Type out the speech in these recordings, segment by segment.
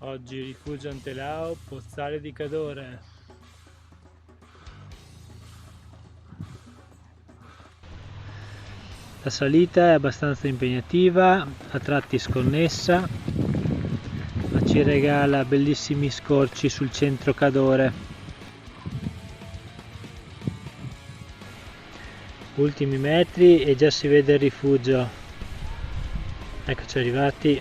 Oggi rifugio Antelao, Pozzale di Cadore. La salita è abbastanza impegnativa, a tratti sconnessa, ma ci regala bellissimi scorci sul centro Cadore. Ultimi metri e già si vede il rifugio. Eccoci arrivati.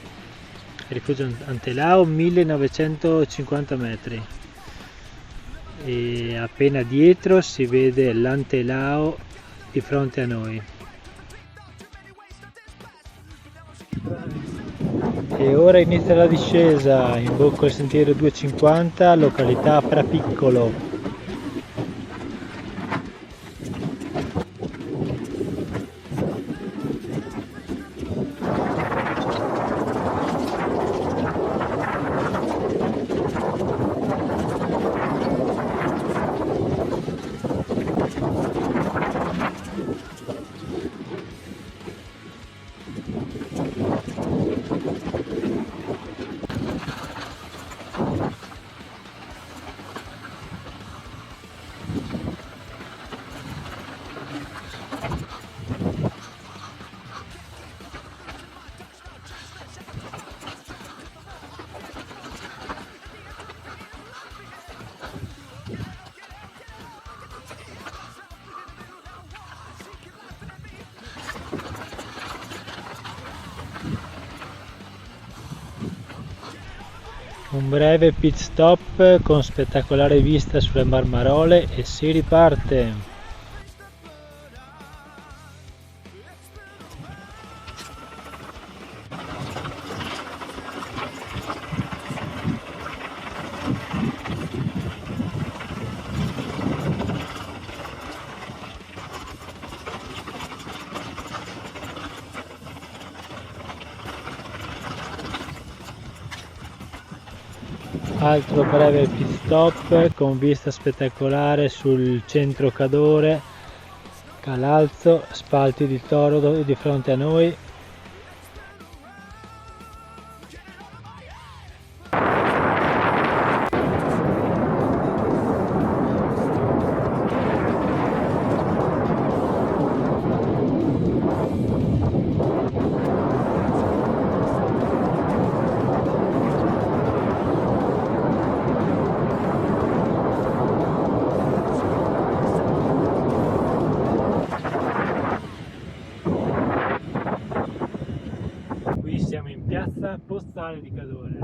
Rifugio Antelao, 1950 metri, e appena dietro si vede l'Antelao di fronte a noi. E ora inizia la discesa in bocca al sentiero 250, località Prapiccolo. Un breve pit stop con spettacolare vista sulle Marmarole e si riparte. Altro breve pit stop con vista spettacolare sul centro Cadore, Calalzo, Spalti di Toro di fronte a noi. Qui siamo in piazza Pozzale di Cadore.